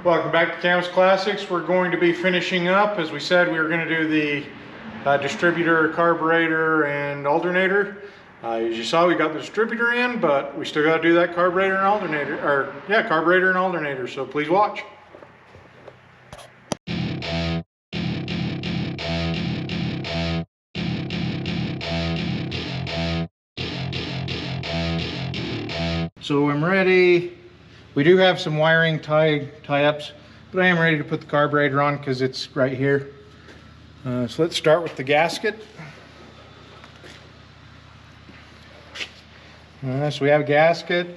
Welcome back to Campus Classics. We're going to be finishing up. As we said, we were going to do the distributor, carburetor, and alternator. As you saw, we got the distributor in, but we still got to do that carburetor and alternator, carburetor and alternator. So please watch. So I'm ready. We do have some wiring tie-ups, but I am ready to put the carburetor on because it's right here. So let's start with the gasket. So we have a gasket.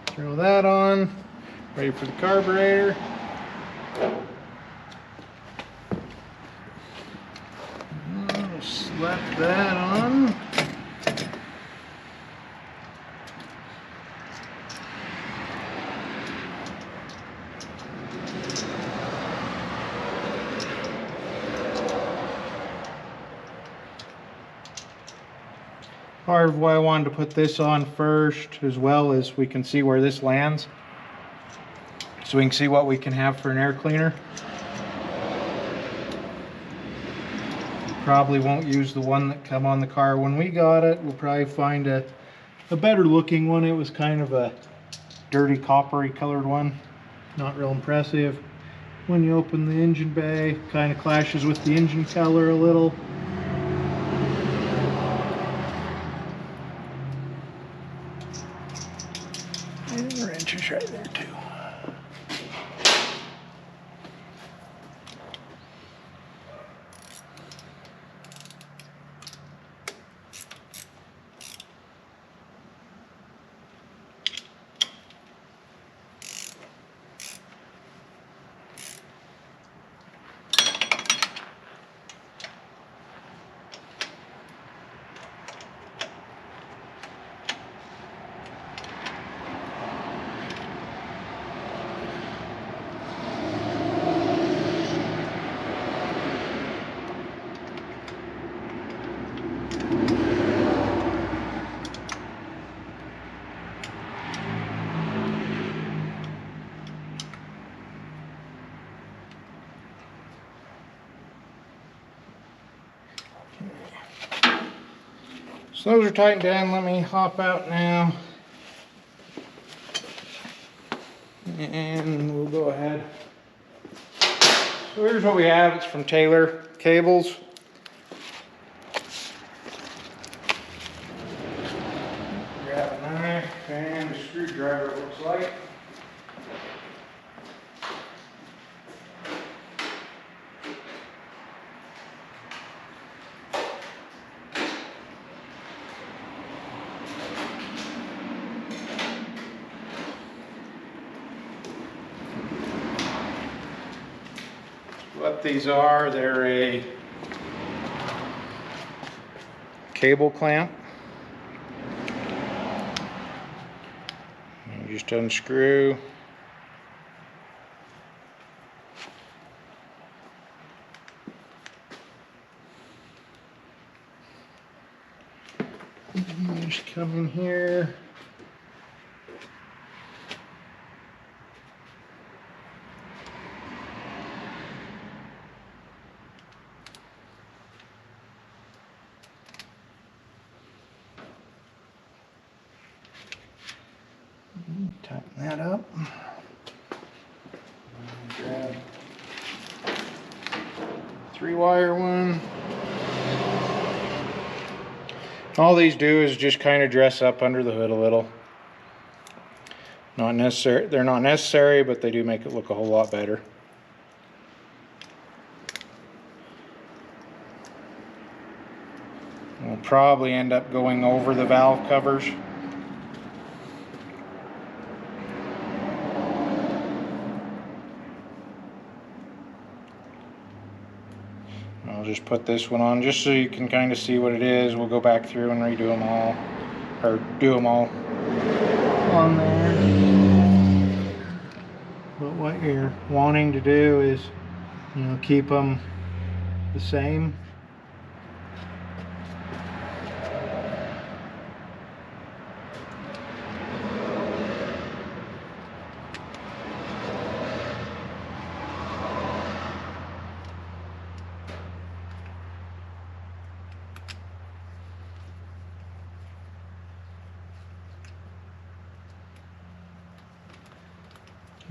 Throw that on. Ready for the carburetor. Slap that on. Part of why I wanted to put this on first, as well as we can see where this lands, so we can see what we can have for an air cleaner. Probably won't use the one that come on the car when we got it. We'll probably find a better looking one. It was kind of a dirty coppery colored one, not real impressive. When you open the engine bay, kind of clashes with the engine color a little. And the wrench is right there too. So those are tightened down. Let me hop out now. And we'll go ahead. So here's what we have. It's from Taylor Cables. Grab a knife and a screwdriver, it looks like. What these are, they're a cable clamp. You just unscrew. And just come in here. Tighten that up. Grab 3-wire one. All these do is just kind of dress up under the hood a little. Not necessary. They're not necessary, but they do make it look a whole lot better. We'll probably end up going over the valve covers. I'll just put this one on just so you can kind of see what it is. We'll go back through and redo them all, or do them all on there. But what you're wanting to do is, keep them the same.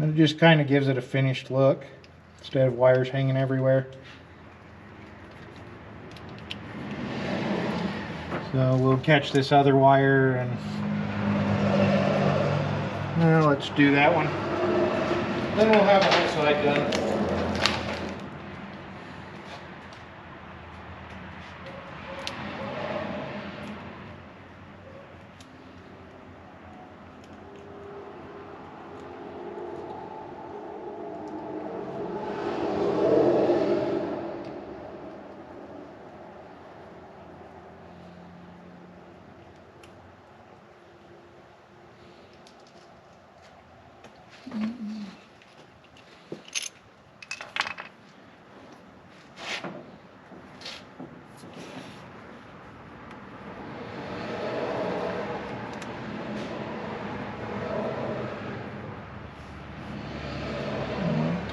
And it just kind of gives it a finished look instead of wires hanging everywhere. So we'll catch this other wire and let's do that one. Then we'll have the whole side done.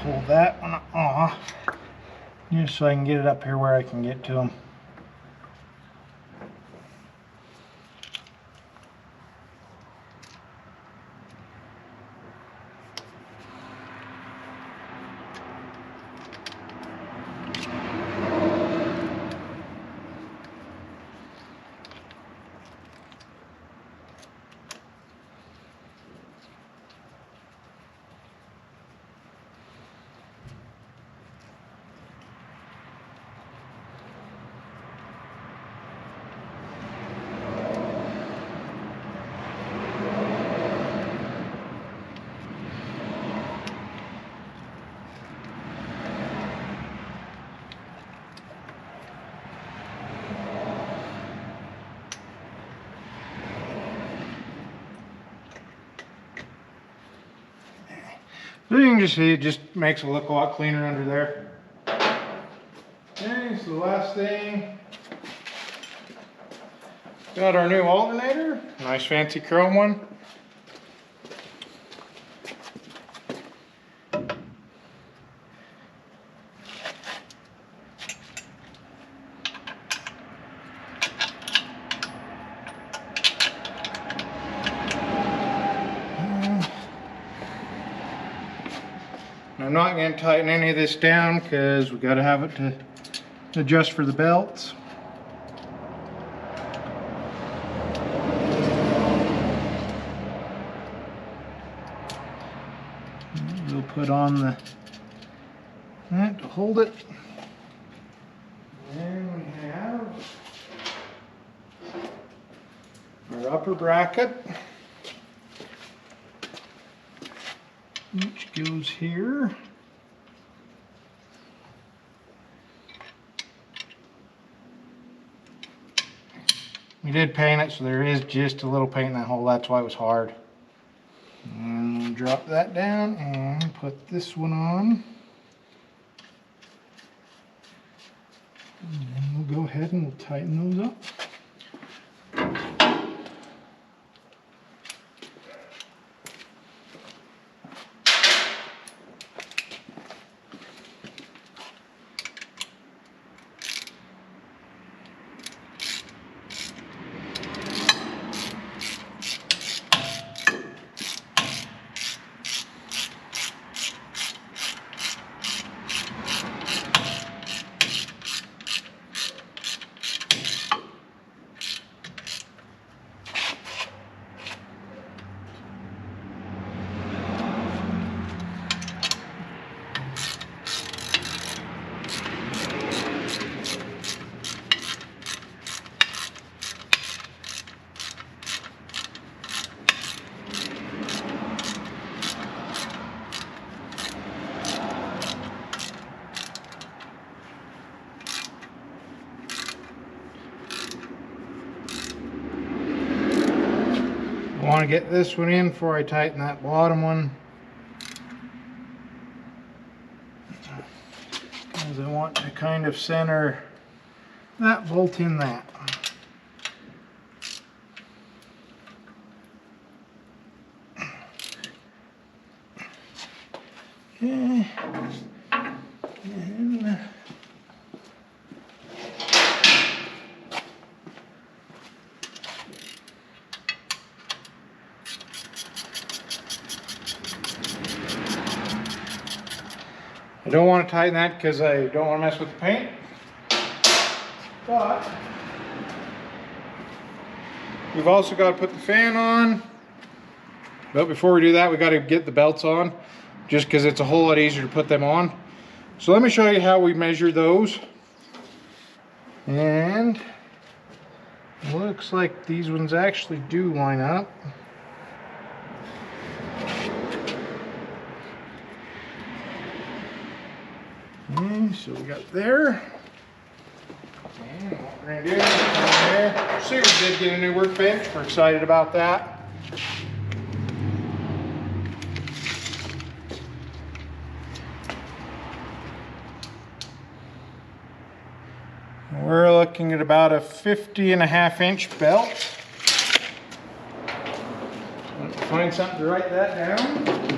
Pull that one off just so I can get it up here where I can get to them. So you can just see it just makes it look a lot cleaner under there. Okay, so the last thing, got our new alternator, nice fancy chrome one. I'm not going to tighten any of this down because we got to have it to adjust for the belts. We'll put on that to hold it. And we have our upper bracket, which goes here. We did paint it, so there is just a little paint in that hole. That's why it was hard. And we'll drop that down and put this one on. And then we'll go ahead and we'll tighten those up. I want to get this one in before I tighten that bottom one, because I want to kind of center that bolt in that. Okay. And I don't want to tighten that because I don't want to mess with the paint. But we've also got to put the fan on. But before we do that, we got to get the belts on, just because it's a whole lot easier to put them on. So let me show you how we measure those. And looks like these ones actually do line up. Okay, so we got there. And what we're going to do is come in there. See, we did get a new workbench. We're excited about that. We're looking at about a 50.5-inch belt. Find something to write that down.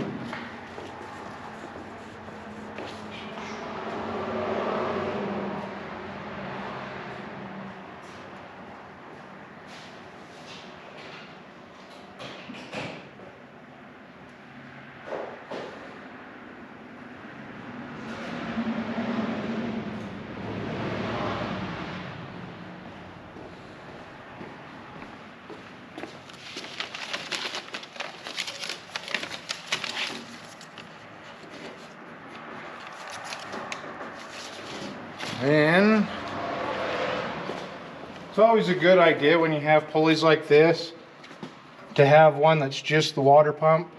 And it's always a good idea when you have pulleys like this to have one that's just the water pump.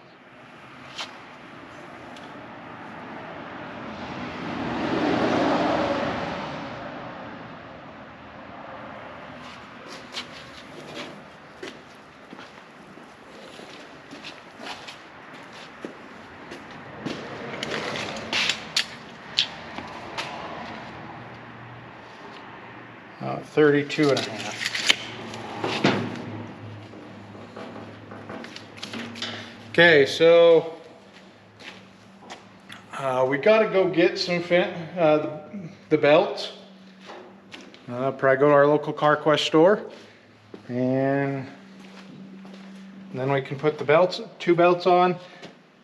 Uh, 32.5. Okay, so we got to go get some the belts. Probably go to our local CarQuest store, and then we can put the two belts on.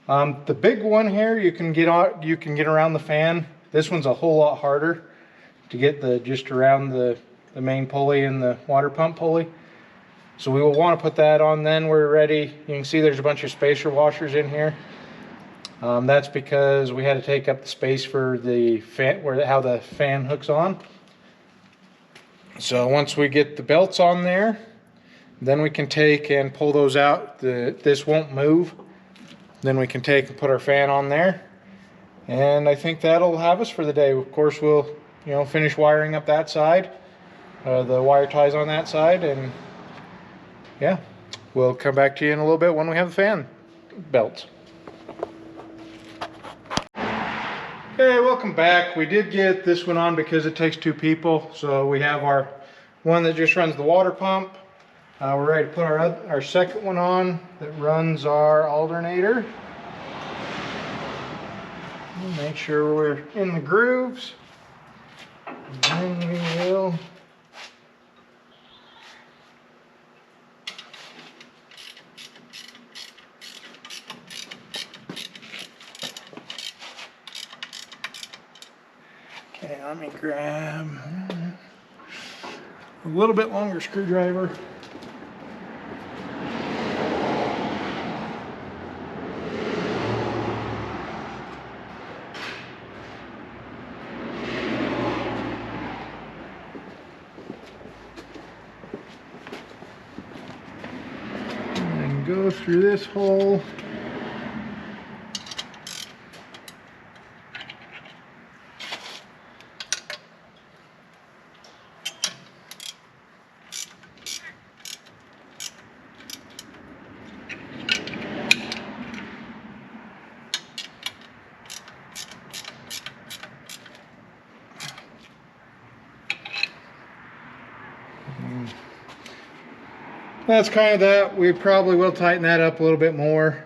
The big one here you can get around the fan. This one's a whole lot harder to get just around the main pulley and the water pump pulley. So we will want to put that on then we're ready. You can see there's a bunch of spacer washers in here. That's because we had to take up the space for the fan, how the fan hooks on. So once we get the belts on there, then we can take and pull those out. This won't move. Then we can take and put our fan on there. And I think that'll have us for the day. Of course, we'll finish wiring up that side, the wire ties on that side, and yeah, we'll come back to you in a little bit when we have the fan belts. Okay, welcome back. We did get this one on because it takes two people. So we have our one that just runs the water pump. We're ready to put our second one on that runs our alternator. Make sure we're in the grooves. And then we will let me grab a little bit longer screwdriver. And go through this hole. That's kind of that. We probably will tighten that up a little bit more,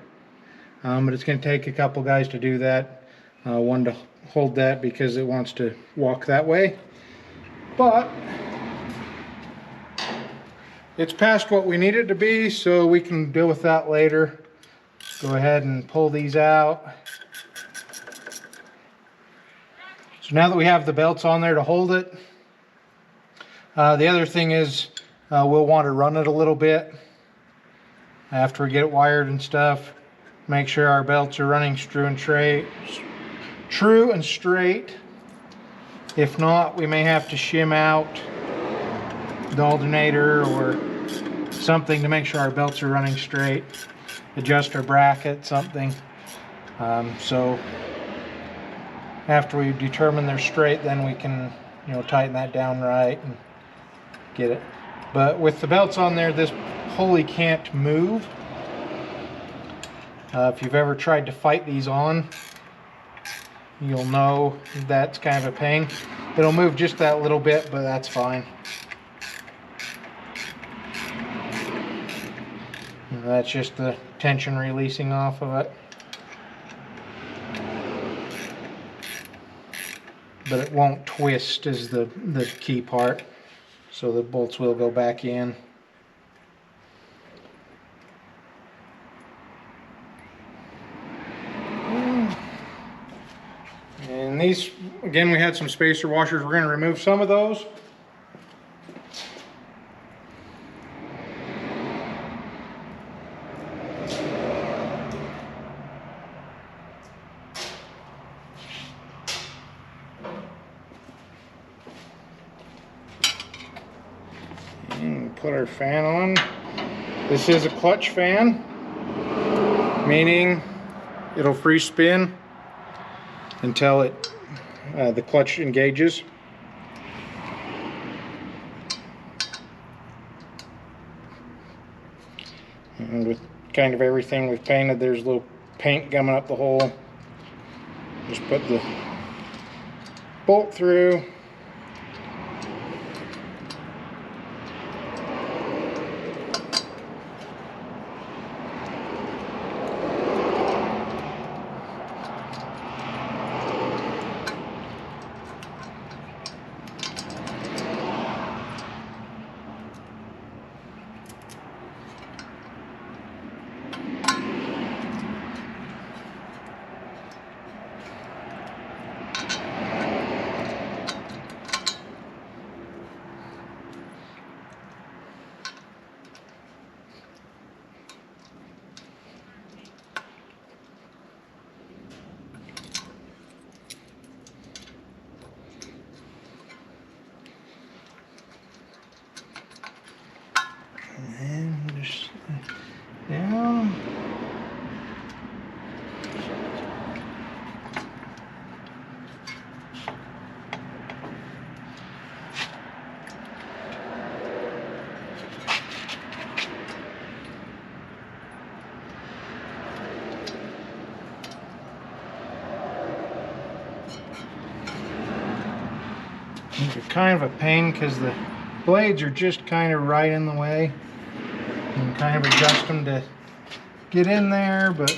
but it's going to take a couple guys to do that. One to hold that because it wants to walk that way, but it's past what we need it to be, so we can deal with that later. Go ahead and pull these out. So now that we have the belts on there to hold it, the other thing is we'll want to run it a little bit after we get it wired and stuff. Make sure our belts are running true and straight. If not, we may have to shim out the alternator or something to make sure our belts are running straight. Adjust our bracket, something. So after we determine they're straight, then we can, you know, tighten that down right and get it. But with the belts on there, this pulley can't move. If you've ever tried to fight these on, you'll know that's kind of a pain. It'll move just that little bit, but that's fine. And that's just the tension releasing off of it. But it won't twist is the key part. So the bolts will go back in. And these, again, we had some spacer washers. We're going to remove some of those. And put our fan on. This is a clutch fan, meaning it'll free spin until the clutch engages. And with kind of everything we've painted, there's a little paint gumming up the hole. Just put the bolt through. And just down. These are kind of a pain because the blades are just kind of right in the way. You can kind of adjust them to get in there, but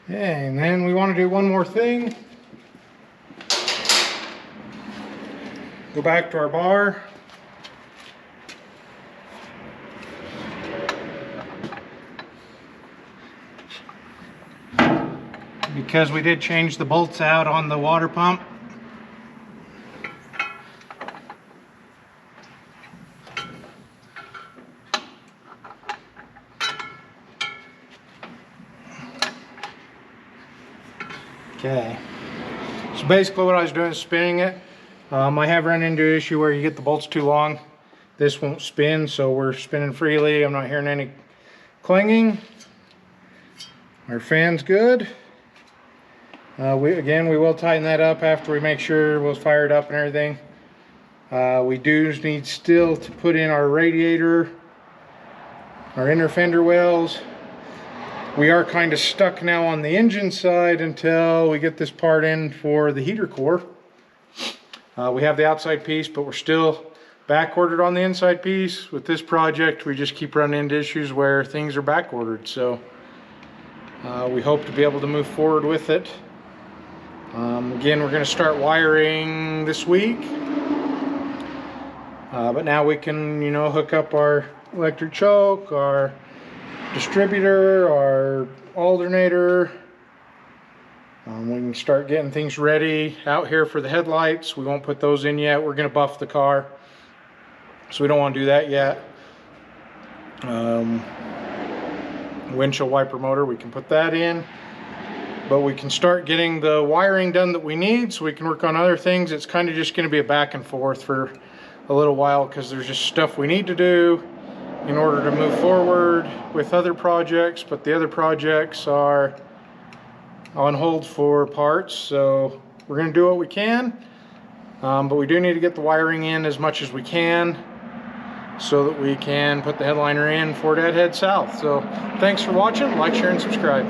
Okay, and then we want to do one more thing. Go back to our bar. Because we did change the bolts out on the water pump. Okay, so basically what I was doing is spinning it. I have run into an issue where you get the bolts too long. This won't spin, so we're spinning freely. I'm not hearing any clanging. Our fan's good. We will tighten that up after we make sure we'll fire it up and everything. We do need still to put in our radiator, our inner fender wells. We are kind of stuck now on the engine side until we get this part in for the heater core. We have the outside piece, but we're still back ordered on the inside piece. With this project, we just keep running into issues where things are back ordered. So we hope to be able to move forward with it. Again, we're going to start wiring this week. But now we can, hook up our electric choke, our distributor, our alternator. We can start getting things ready out here for the headlights. We won't put those in yet. We're going to buff the car, so we don't want to do that yet. Windshield wiper motor, we can put that in, but we can start getting the wiring done that we need so we can work on other things. It's kind of just going to be a back and forth for a little while because there's just stuff we need to do in order to move forward with other projects, but the other projects are on hold for parts, so we're going to do what we can, but we do need to get the wiring in as much as we can so that we can put the headliner in before Dad heads south. So thanks for watching. Like, share, and subscribe.